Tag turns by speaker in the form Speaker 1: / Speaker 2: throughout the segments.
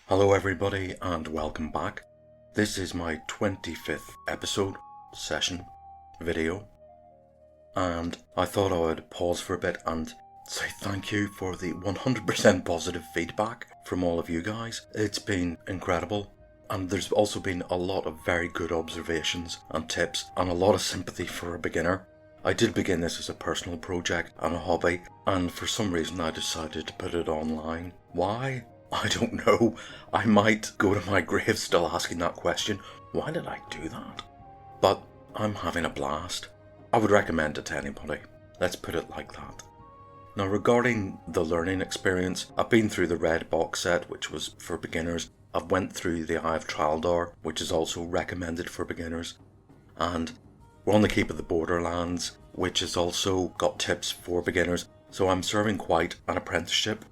Speaker 1: Hello everybody and welcome back. This is my 25th episode, session, video, and I thought I would pause for a bit and say thank you for the 100% positive feedback from all of you guys. It's been incredible, and there's also been a lot of very good observations and tips and a lot of sympathy for a beginner. I did begin this as a personal project and a hobby, and for some reason I decided to put it online. Why? I don't know. I might go to my grave still asking that question. Why did I do that? But I'm having a blast. I would recommend it to anybody. Let's put it like that. Now, regarding the learning experience, I've been through the red box set, which was for beginners. I've went through the Eye of Traldor, which is also recommended for beginners. And we're on the Keep of the Borderlands, which has also got tips for beginners. So I'm serving quite an apprenticeship.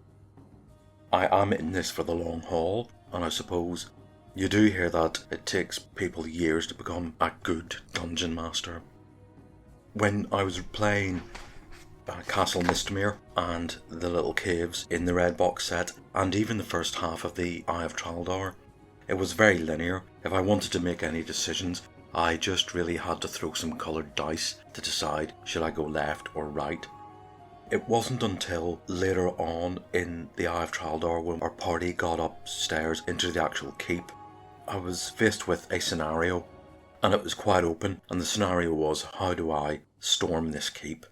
Speaker 1: I am in this for the long haul, and I suppose you do hear that it takes people years to become a good dungeon master. When I was playing Castle Mistmere and the little caves in the red box set, and even the first half of the Eye of Traldor, it was very linear. If I wanted to make any decisions, I just really had to throw some coloured dice to decide should I go left or right. It wasn't until later on in the Eye of Traldor when our party got upstairs into the actual keep, I was faced with a scenario, and it was quite open, and the scenario was, how do I storm this keep?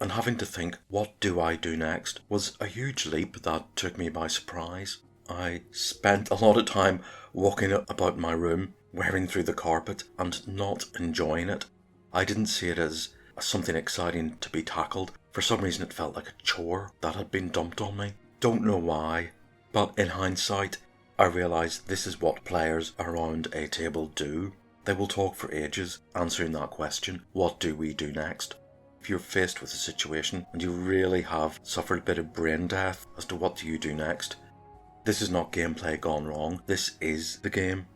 Speaker 1: And having to think, what do I do next, was a huge leap that took me by surprise. I spent a lot of time walking about my room, wearing through the carpet, and not enjoying it. I didn't see it as something exciting to be tackled. For some reason it felt like a chore that had been dumped on me. Don't know why, but in hindsight I realised this is what players around a table do. They will talk for ages answering that question, what do we do next? If you're faced with a situation and you really have suffered a bit of brain death as to what do you do next, this is not gameplay gone wrong, this is the game.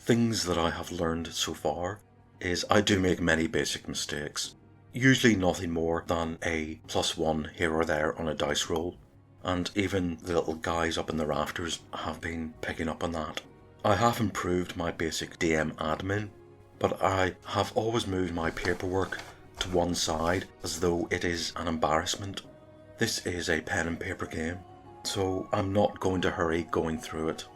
Speaker 1: Things that I have learned so far is I do make many basic mistakes. Usually nothing more than a +1 here or there on a dice roll, and even the little guys up in the rafters have been picking up on that. I have improved my basic DM admin, but I have always moved my paperwork to one side as though it is an embarrassment. This is a pen and paper game, so I'm not going to hurry going through it.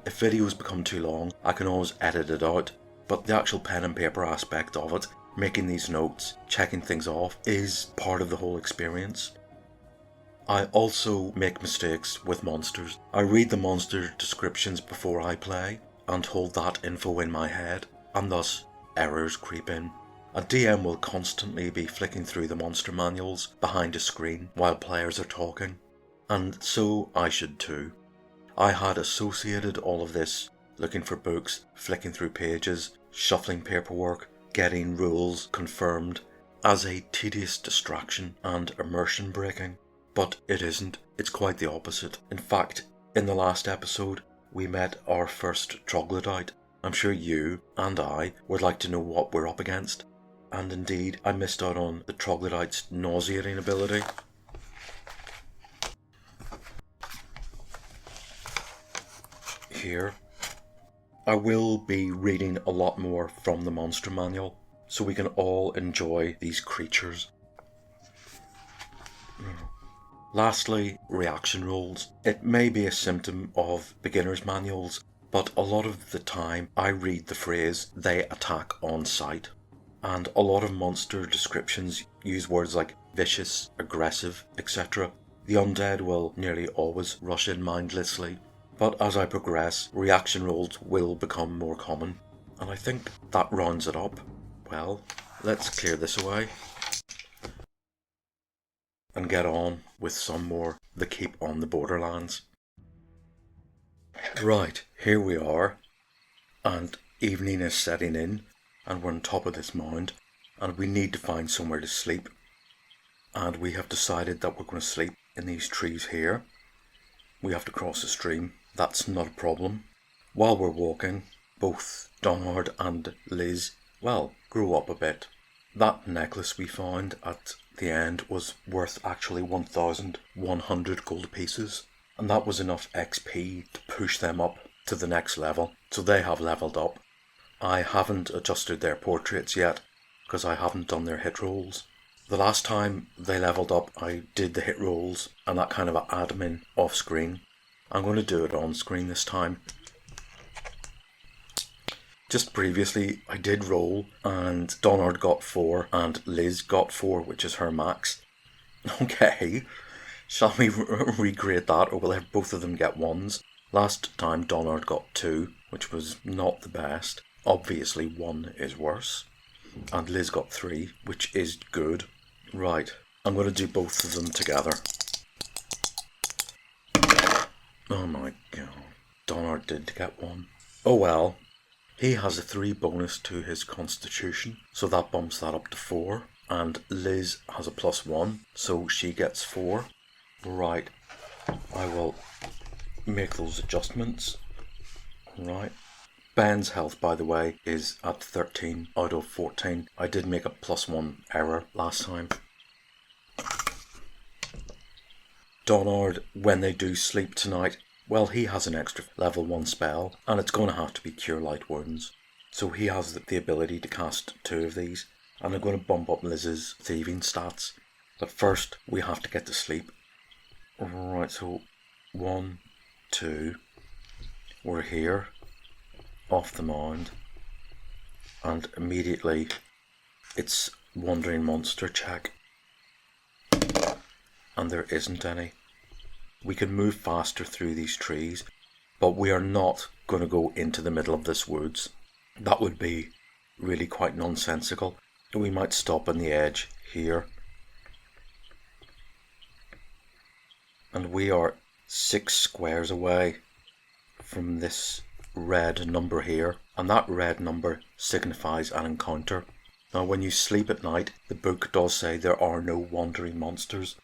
Speaker 1: If videos become too long, I can always edit it out, but the actual pen and paper aspect of it, making these notes, checking things off, is part of the whole experience. I also make mistakes with monsters. I read the monster descriptions before I play and hold that info in my head, and thus errors creep in. A DM will constantly be flicking through the monster manuals behind a screen while players are talking, and so I should too. I had associated all of this, looking for books, flicking through pages, shuffling paperwork, getting rules confirmed, as a tedious distraction and immersion breaking. But it isn't. It's quite the opposite. In fact, in the last episode, we met our first troglodyte. I'm sure you and I would like to know what we're up against. And indeed, I missed out on the troglodyte's nauseating ability. Here, I will be reading a lot more from the monster manual, so we can all enjoy these creatures. Lastly, reaction rolls. It may be a symptom of beginner's manuals, but a lot of the time I read the phrase, they attack on sight. And a lot of monster descriptions use words like vicious, aggressive, etc. The undead will nearly always rush in mindlessly. But as I progress, reaction rolls will become more common, and I think that rounds it up. Well, let's clear this away and get on with some more The Keep on the Borderlands. Right, here we are, and evening is setting in, and we're on top of this mound, and we need to find somewhere to sleep. And we have decided that we're going to sleep in these trees here. We have to cross a stream. That's not a problem. While we're walking, both Donard and Liz, grew up a bit. That necklace we found at the end was worth actually 1,100 gold pieces, and that was enough XP to push them up to the next level, so they have leveled up. I haven't adjusted their portraits yet, because I haven't done their hit rolls. The last time they leveled up, I did the hit rolls and that kind of admin off screen. I'm going to do it on screen this time. Just previously, I did roll and Donard got 4 and Liz got 4, which is her max. Okay, shall we recreate that, or will both of them get 1s? Last time Donard got 2, which was not the best. Obviously 1 is worse. And Liz got 3, which is good. Right, I'm going to do both of them together. Oh my god, Donard did get 1. Oh well. He has a 3 bonus to his constitution, so that bumps that up to 4. And Liz has a +1, so she gets 4. Right, I will make those adjustments. Right. Ben's health, by the way, is at 13 out of 14. I did make a +1 error last time. Donard, when they do sleep tonight, well, he has an extra level 1 spell, and it's going to have to be Cure Light Wounds. So he has the ability to cast 2 of these, and I'm going to bump up Liz's thieving stats. But first, we have to get to sleep. Right, so 1, 2, we're here, off the mound, and immediately it's Wandering Monster check, and there isn't any. We can move faster through these trees, but we are not going to go into the middle of this woods. That would be really quite nonsensical. We might stop on the edge here. And we are 6 squares away from this red number here, and that red number signifies an encounter. Now when you sleep at night, the book does say there are no wandering monsters.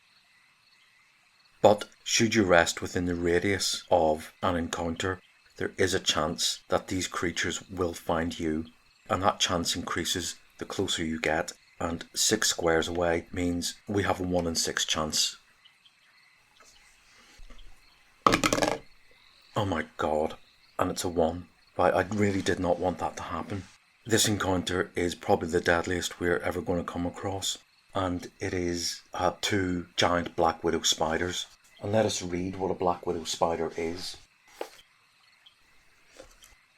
Speaker 1: But should you rest within the radius of an encounter, there is a chance that these creatures will find you, and that chance increases the closer you get, and 6 squares away means we have a 1 in 6 chance. Oh my god, and it's a 1. But I really did not want that to happen. This encounter is probably the deadliest we're ever going to come across, and it is 2 giant black widow spiders. And let us read what a black widow spider is.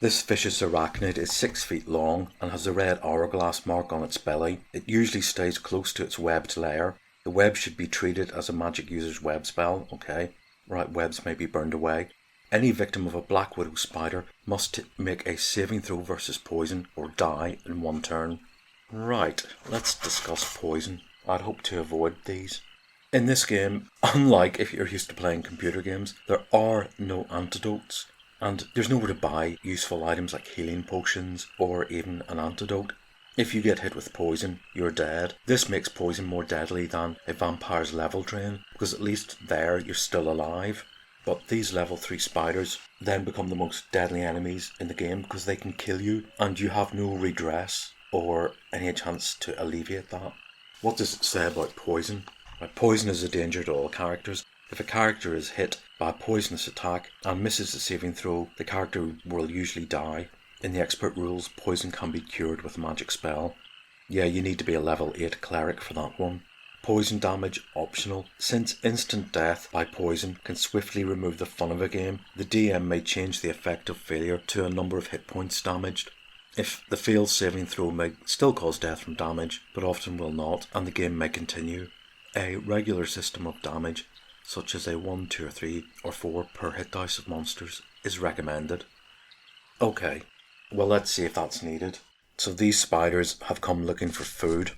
Speaker 1: This vicious arachnid is 6 feet long and has a red hourglass mark on its belly. It usually stays close to its webbed lair. The web should be treated as a magic user's web spell. Okay, right, webs may be burned away. Any victim of a black widow spider must make a saving throw versus poison or die in 1 turn. Right, let's discuss poison. I'd hope to avoid these. In this game, unlike if you're used to playing computer games, there are no antidotes, and there's nowhere to buy useful items like healing potions or even an antidote. If you get hit with poison, you're dead. This makes poison more deadly than a vampire's level drain, because at least there you're still alive. But these level 3 spiders then become the most deadly enemies in the game because they can kill you and you have no redress or any chance to alleviate that. What does it say about poison? Poison is a danger to all characters. If a character is hit by a poisonous attack and misses a saving throw, the character will usually die. In the expert rules, poison can be cured with a magic spell. Yeah, you need to be a level 8 cleric for that one. Poison damage optional. Since instant death by poison can swiftly remove the fun of a game, the DM may change the effect of failure to a number of hit points damaged. If the failed saving throw may still cause death from damage, but often will not, and the game may continue. A regular system of damage, such as a 1, 2 or 3 or 4 per hit dice of monsters, is recommended. Okay, well let's see if that's needed. So these spiders have come looking for food.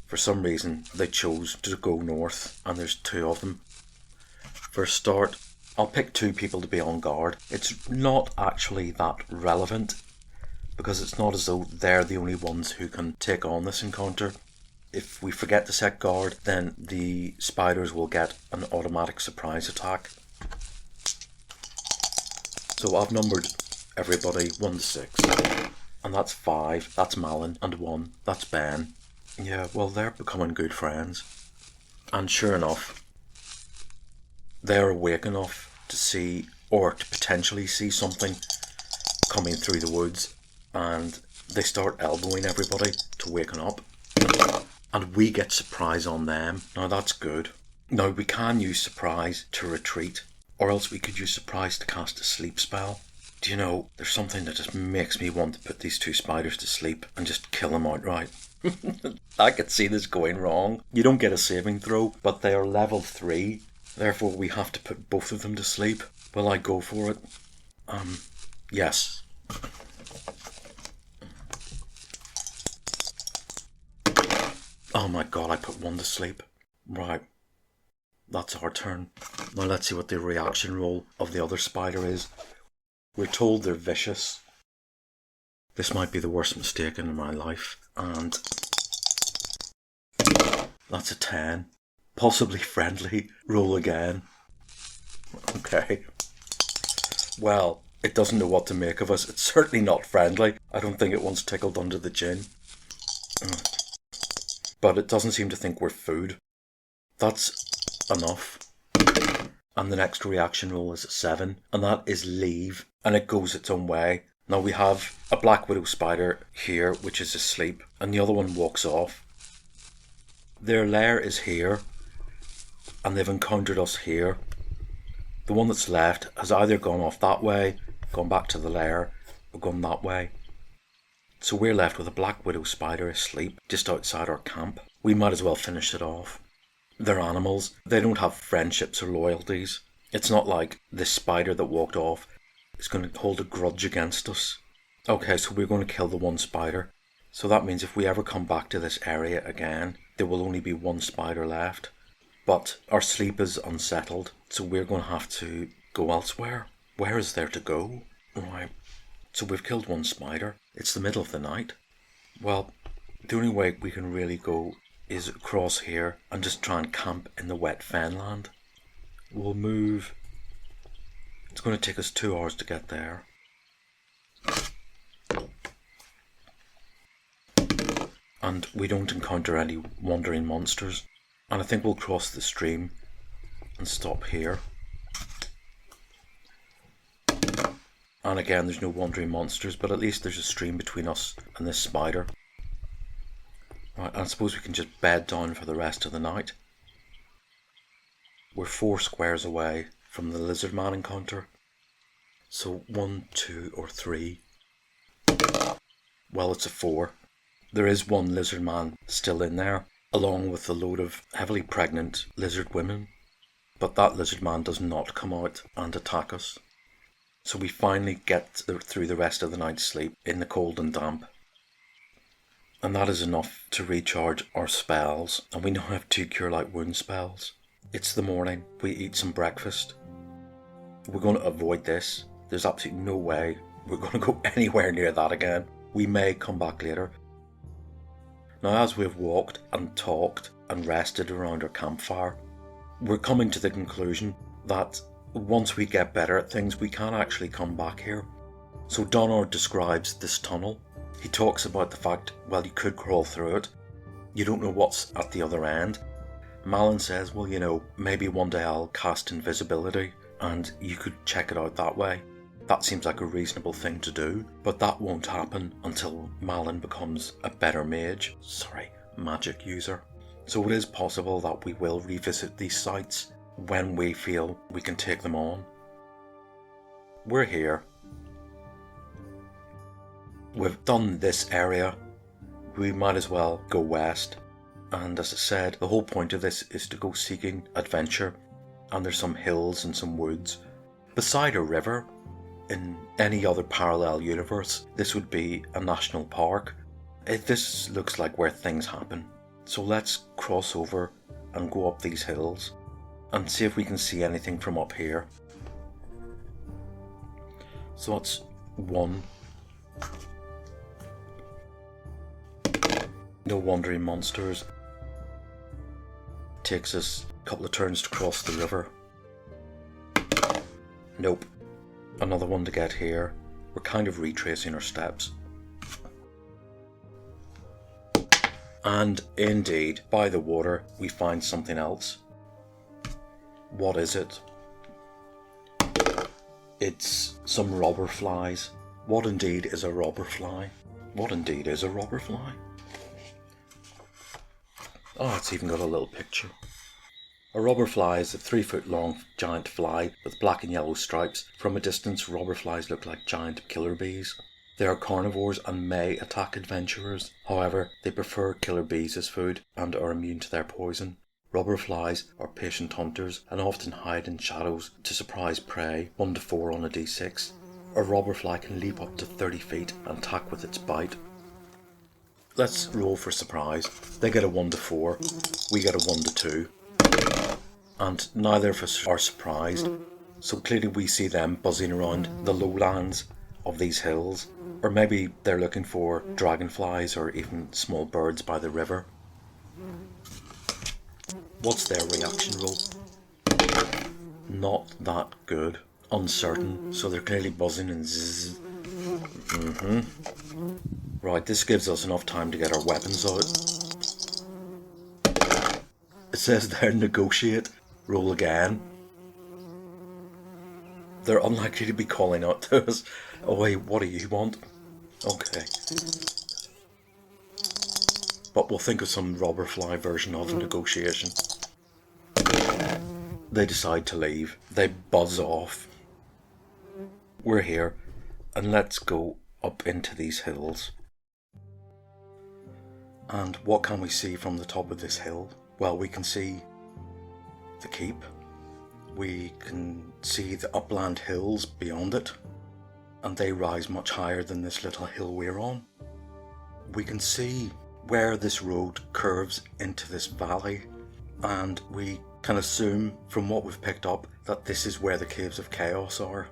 Speaker 1: For some reason they chose to go north, and there's 2 of them. For a start, I'll pick 2 people to be on guard. It's not actually that relevant, because it's not as though they're the only ones who can take on this encounter. If we forget to set guard, then the spiders will get an automatic surprise attack. So I've numbered everybody 1 to 6. And that's 5, that's Malin, and 1, that's Ben. Yeah, well, they're becoming good friends. And sure enough, they're awake enough to see, or to potentially see something coming through the woods, and they start elbowing everybody to waken up. And we get surprise on them. Now that's good. Now we can use surprise to retreat, or else we could use surprise to cast a sleep spell. Do you know, there's something that just makes me want to put these two spiders to sleep and just kill them outright. I could see this going wrong. You don't get a saving throw, but they are level 3. Therefore we have to put both of them to sleep. Will I go for it? Yes. Oh my god, I put one to sleep. Right. That's our turn. Now let's see what the reaction roll of the other spider is. We're told they're vicious. This might be the worst mistake in my life. And that's a 10. Possibly friendly. Roll again. Okay. Well, it doesn't know what to make of us. It's certainly not friendly. I don't think it wants tickled under the chin. But it doesn't seem to think we're food. That's enough. And the next reaction roll is a 7, and that is leave, and it goes its own way. Now we have a black widow spider here, which is asleep, and the other one walks off. Their lair is here, and they've encountered us here. The one that's left has either gone off that way, gone back to the lair, or gone that way. So we're left with a black widow spider asleep just outside our camp. We might as well finish it off. They're animals. They don't have friendships or loyalties. It's not like this spider that walked off is going to hold a grudge against us. Okay, so we're going to kill the one spider. So that means if we ever come back to this area again, there will only be one spider left. But our sleep is unsettled, so we're going to have to go elsewhere. Where is there to go? Right. So we've killed one spider. It's the middle of the night. Well, the only way we can really go is across here and just try and camp in the wet fenland. We'll move. It's going to take us 2 hours to get there. And we don't encounter any wandering monsters. And I think we'll cross the stream and stop here. And again, there's no wandering monsters, but at least there's a stream between us and this spider. Right, and I suppose we can just bed down for the rest of the night. We're 4 squares away from the lizard man encounter. So 1, 2, or 3. Well, it's a 4. There is one lizard man still in there, along with a load of heavily pregnant lizard women. But that lizard man does not come out and attack us. So we finally get through the rest of the night's sleep in the cold and damp. And that is enough to recharge our spells. And we now have 2 Cure Light Wound spells. It's the morning. We eat some breakfast. We're going to avoid this. There's absolutely no way we're going to go anywhere near that again. We may come back later. Now, as we've walked and talked and rested around our campfire, we're coming to the conclusion that once we get better at things, we can actually come back here. So Donard describes this tunnel. He talks about the fact, well, you could crawl through it. You don't know what's at the other end. Malin says, well, you know, maybe one day I'll cast invisibility and you could check it out that way. That seems like a reasonable thing to do, but that won't happen until Malin becomes a better magic user. So it is possible that we will revisit these sites when we feel we can take them on. We're here. We've done this area. We might as well go west. And as I said, the whole point of this is to go seeking adventure. And there's some hills and some woods. Beside a river, in any other parallel universe, this would be a national park. This looks like where things happen. So let's cross over and go up these hills and see if we can see anything from up here. So that's 1. No wandering monsters. Takes us a couple of turns to cross the river. Nope. Another one to get here. We're kind of retracing our steps. And indeed, by the water, we find something else. What is it? It's some robber flies. What indeed is a robber fly? What indeed is a robber fly? Oh, it's even got a little picture. A robber fly is a 3-foot long giant fly with black and yellow stripes. From a distance, robber flies look like giant killer bees. They are carnivores and may attack adventurers. However, they prefer killer bees as food and are immune to their poison. Robber flies are patient hunters and often hide in shadows to surprise prey. 1 to 4 on a d6. A robber fly can leap up to 30 feet and attack with its bite. Let's roll for surprise. They get a 1 to 4. We get a 1 to 2. And neither of us are surprised. So clearly we see them buzzing around the lowlands of these hills. Or maybe they're looking for dragonflies or even small birds by the river. What's their reaction roll? Not that good. Uncertain. So they're clearly buzzing and zzz. Right, this gives us enough time to get our weapons out. It says there, negotiate. Roll again. They're unlikely to be calling out to us. Oh wait, what do you want? Okay. But we'll think of some robber fly version of negotiation. They decide to leave. They buzz off. We're here, and let's go up into these hills. And what can we see from the top of this hill? Well, we can see the keep. We can see the upland hills beyond it, and they rise much higher than this little hill we're on. We can see where this road curves into this valley, and we can assume from what we've picked up that this is where the Caves of Chaos are.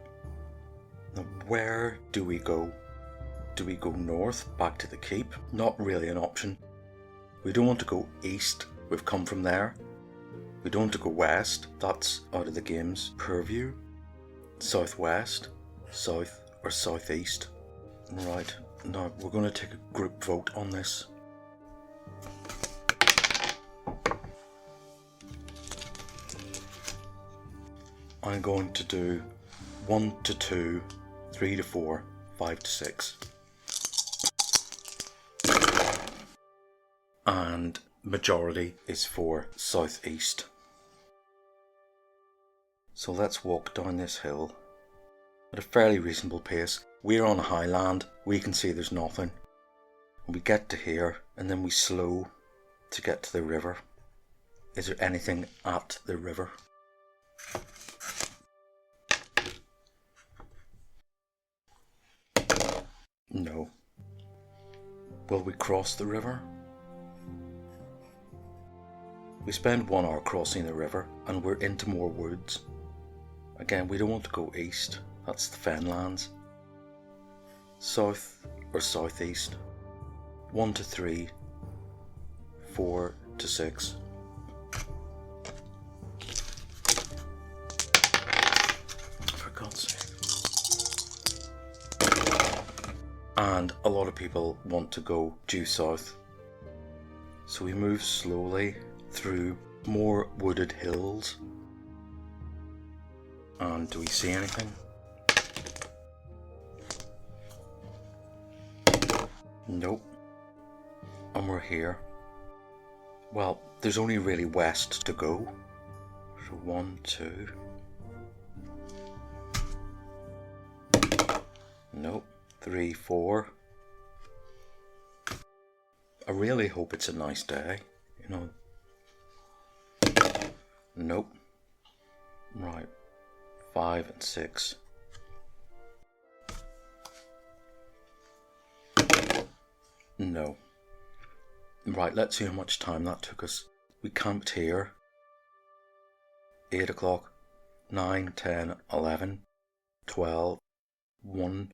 Speaker 1: Now, where do we go? Do we go north, back to the keep? Not really an option. We don't want to go east, we've come from there. We don't want to go west, that's out of the game's purview. Southwest, south or southeast. Right, now we're going to take a group vote on this. I'm going to do 1 to 2, 3 to 4, 5 to 6. And majority is for southeast. So let's walk down this hill at a fairly reasonable pace. We're on a highland, we can see there's nothing. We get to here and then we slow to get to the river. Is there anything at the river? No. Will we cross the river? We spend 1 hour crossing the river and we're into more woods. Again, we don't want to go east, that's the fenlands. South or southeast. 1 to 3, 4 to 6. For God's sake. And a lot of people want to go due south. So we move slowly through more wooded hills. And do we see anything? Nope. And we're here. Well, there's only really west to go. So 1, 2. Nope. 3, 4. I really hope it's a nice day, you know. Nope. Right. 5 and 6. No. Right, let's see how much time that took us. We camped here. 8 o'clock, 9, 10, 11, 12, 1,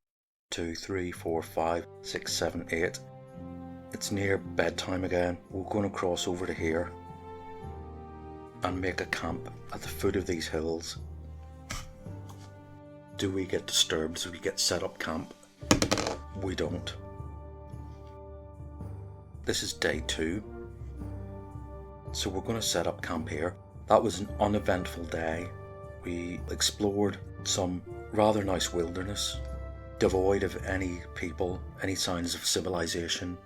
Speaker 1: 2, 3, 4, 5, 6, 7, 8. It's near bedtime again. We're going to cross over to here and make a camp at the foot of these hills. Do we get disturbed? Do we get set up camp? We don't. This is day 2. So we're going to set up camp here. That was an uneventful day. We explored some rather nice wilderness, devoid of any people, any signs of civilization.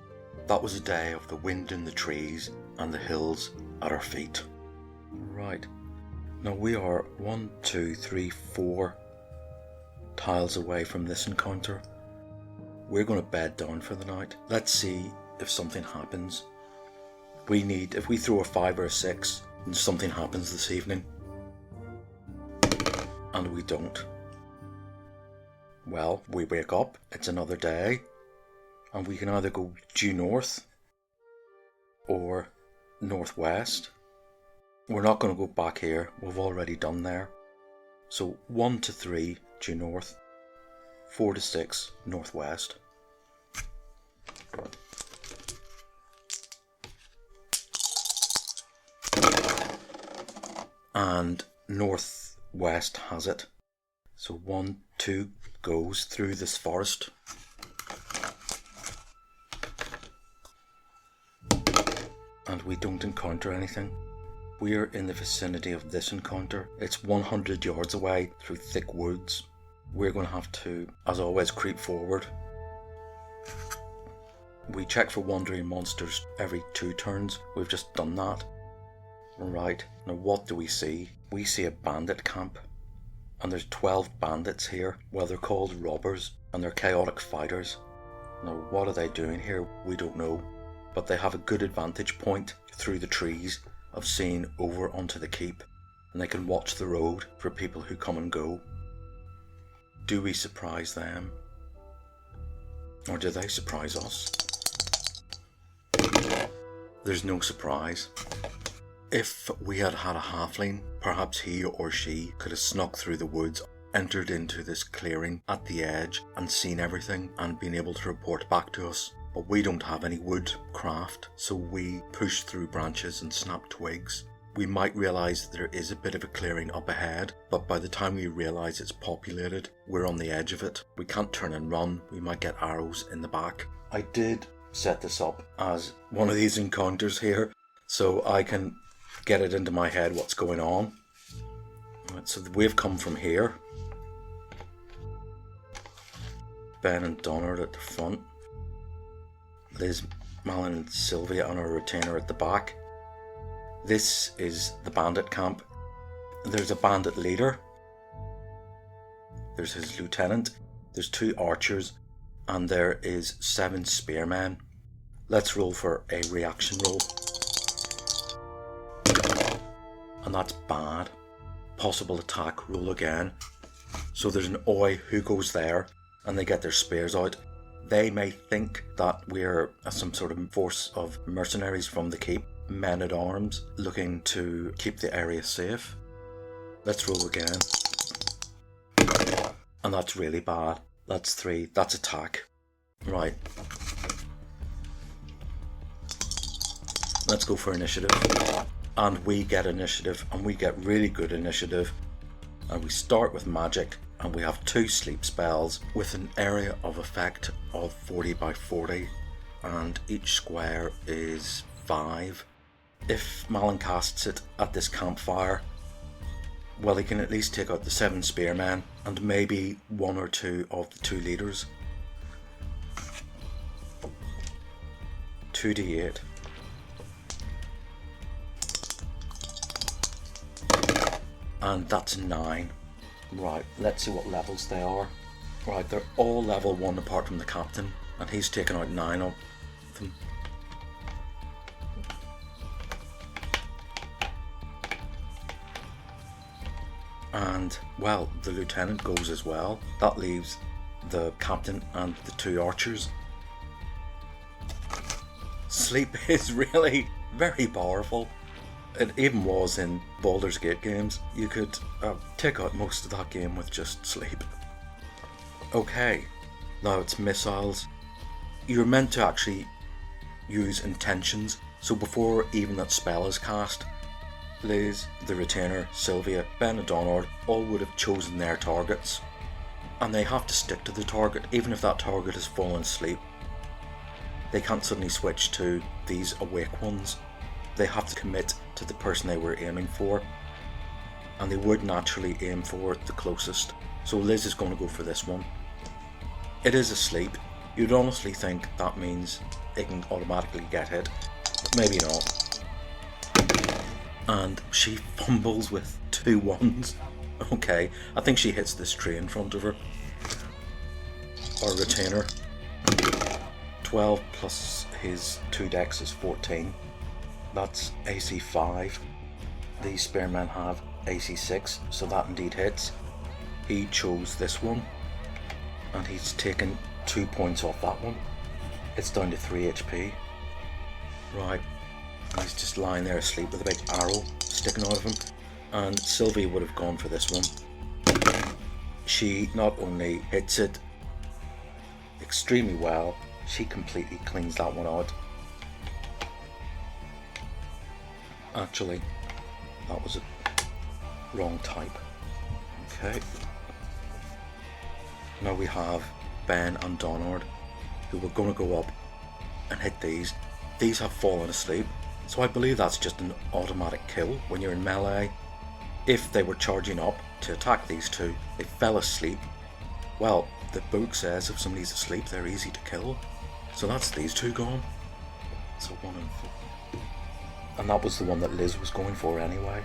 Speaker 1: That was a day of the wind in the trees and the hills at our feet. Right, now we are 1, 2, 3, 4 tiles away from this encounter. We're going to bed down for the night. Let's see if something happens. If we throw a 5 or a 6 and something happens this evening, and we don't, well, we wake up, it's another day, and we can either go due north or northwest. We're not going to go back here, we've already done there. So 1 to 3 due north, 4 to 6 northwest. And northwest has it. So 1, 2 goes through this forest. And we don't encounter anything. We're in the vicinity of this encounter. It's 100 yards away through thick woods. We're going to have to, as always, creep forward. We check for wandering monsters every 2 turns. We've just done that. Right, now what do we see? We see a bandit camp. And there's 12 bandits here. Well, they're called robbers and they're chaotic fighters. Now what are they doing here? We don't know. But they have a good advantage point through the trees of seeing over onto the keep, and they can watch the road for people who come and go. Do we surprise them? Or do they surprise us? There's no surprise. If we had had a halfling, perhaps he or she could have snuck through the woods, entered into this clearing at the edge and seen everything and been able to report back to us. But we don't have any wood craft, so we push through branches and snap twigs. We might realise that there is a bit of a clearing up ahead, but by the time we realise it's populated, we're on the edge of it. We can't turn and run, we might get arrows in the back. I did set this up as one of these encounters here, so I can get it into my head what's going on. Right, so we've come from here. Ben and Donna are at the front. Liz, Malin and Sylvia and our retainer at the back. This is the bandit camp. There's a bandit leader. There's his lieutenant. There's 2 archers. And there is 7 spearmen. Let's roll for a reaction roll. And that's bad. Possible attack, roll again. So there's an oi who goes there and they get their spears out. They may think that we're some sort of force of mercenaries from the keep, men at arms, looking to keep the area safe. Let's roll again. And that's really bad. That's 3. That's attack. Right. Let's go for initiative. And we get initiative, and we get really good initiative. And we start with magic, and we have 2 sleep spells with an area of effect of 40 by 40, and each square is 5. If Malin casts it at this campfire, well, he can at least take out the 7 spearmen and maybe 1 or 2 of the 2 leaders. 2d8. And that's 9. Right, let's see what levels they are. Right, they're all level 1 apart from the captain, and he's taken out 9 of them. And, well, the lieutenant goes as well. That leaves the captain and the 2 archers. Sleep is really very powerful. It even was in Baldur's Gate games. You could take out most of that game with just sleep. Okay, now it's missiles. You're meant to actually use intentions, so before even that spell is cast, Liz, the retainer, Sylvia, Ben and Donard all would have chosen their targets. And they have to stick to the target, even if that target has fallen asleep. They can't suddenly switch to these awake ones. They have to commit to the person they were aiming for, and they would naturally aim for the closest. So Liz is going to go for this one. it is asleep. You'd honestly think that means it can automatically get hit, but maybe not. And she fumbles with 2 ones. Okay, I think she hits this tree in front of her. Or retainer. 12 plus his 2 dex is 14. That's AC 5. These spearmen have AC 6, so that indeed hits. He chose this one, and he's taken 2 points off that one. It's down to 3 HP. Right, and he's just lying there asleep with a big arrow sticking out of him. And Sylvie would have gone for this one. She not only hits it extremely well, she completely cleans that one out. Actually, that was a wrong type. Okay. Now we have Ben and Donard, who were going to go up and hit these. These have fallen asleep, so I believe that's just an automatic kill when you're in melee. If they were charging up to attack these two, they fell asleep. Well, the book says if somebody's asleep, they're easy to kill. So that's these two gone. So 1 and 4. And that was the one that Liz was going for anyway.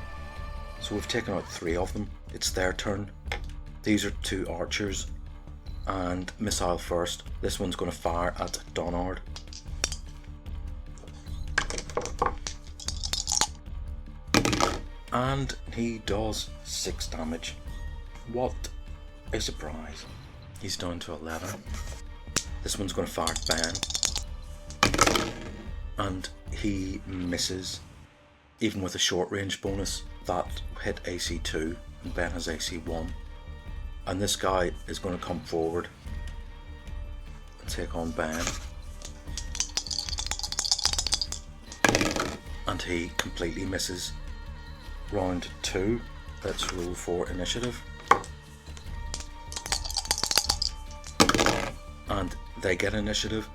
Speaker 1: So we've taken out 3 of them. It's their turn. These are 2 archers. And missile first. This one's going to fire at Donard. And he does 6 damage. What a surprise. He's down to 11. This one's going to fire at Ben. And he misses. Even with a short range bonus, that hit AC 2 and Ben has AC 1. And this guy is going to come forward and take on Ben. And he completely misses. Round 2, let's roll for initiative. And they get initiative.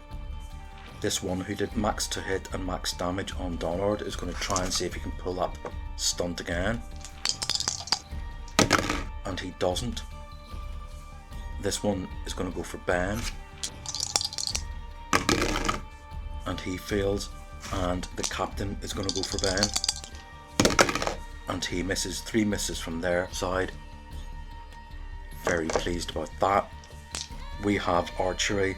Speaker 1: This one who did max to hit and max damage on Donard is going to try and see if he can pull up stunt again. And he doesn't. This one is going to go for Ben. And he fails. And the captain is going to go for Ben. And he misses. 3 misses from their side. Very pleased about that. We have archery.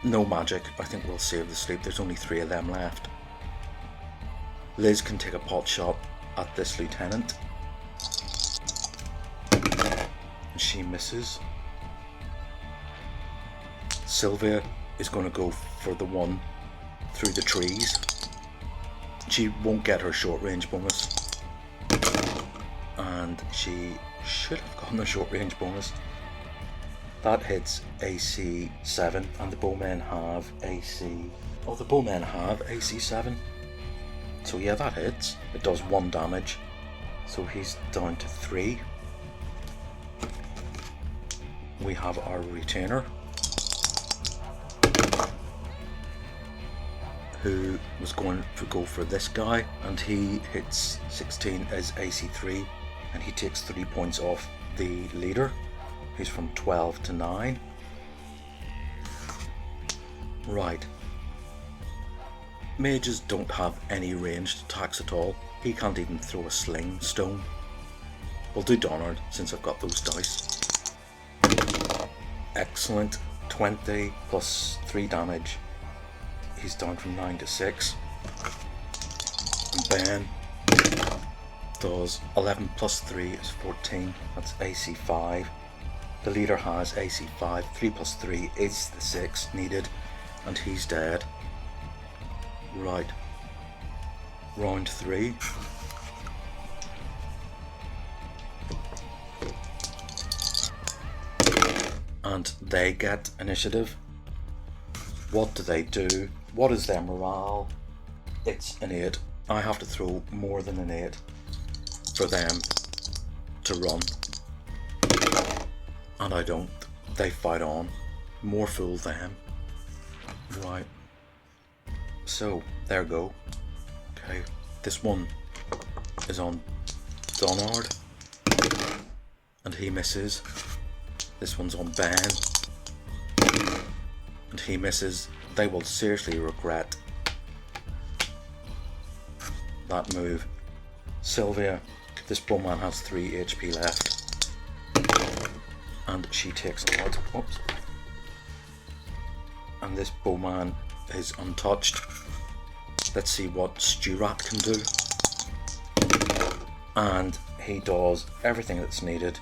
Speaker 1: No magic. I think we'll save the sleep. There's only 3 of them left. Liz can take a pot shot at this lieutenant. And she misses. Sylvia is going to go for the one through the trees. She won't get her short range bonus. And she should have gotten a short range bonus. That hits AC 7 and the bowmen have AC... Oh, the bowmen have AC 7. So yeah, that hits. It does 1 damage. So he's down to 3. We have our retainer, who was going to go for this guy, and he hits 16 as AC 3, and he takes 3 points off the leader, who's from 12 to 9. Right. Mages don't have any ranged attacks at all. He can't even throw a sling stone. We'll do Donard since I've got those dice. Excellent. 20 plus 3 damage. He's down from 9 to 6. And Ben does 11 plus 3 is 14. That's AC 5. The leader has AC 5. 3 plus 3 is the 6 needed. And he's dead. Right. Round 3. And they get initiative. What do they do? What is their morale? It's an 8. I have to throw more than an 8 for them to run. And I don't. They fight on. More fool them. Right. So, there we go. Okay. This one is on Donard. and he misses. This one's on Ben, and he misses. They will seriously regret that move. Sylvia, this bowman has 3 HP left, and she takes a lot. Oops. And this bowman is untouched. Let's see what Sturat can do. And he does everything that's needed.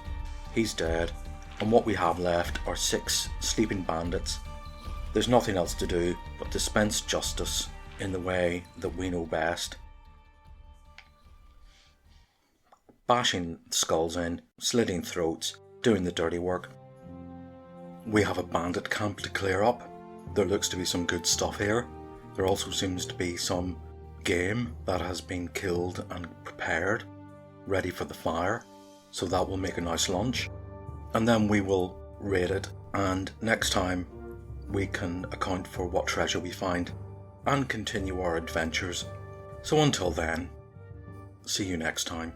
Speaker 1: He's dead. And what we have left are 6 sleeping bandits. There's nothing else to do but dispense justice in the way that we know best. Bashing skulls in, slitting throats, doing the dirty work. We have a bandit camp to clear up. There looks to be some good stuff here. There also seems to be some game that has been killed and prepared, ready for the fire. So that will make a nice lunch. And then we will raid it, and next time we can account for what treasure we find and continue our adventures. So until then, see you next time.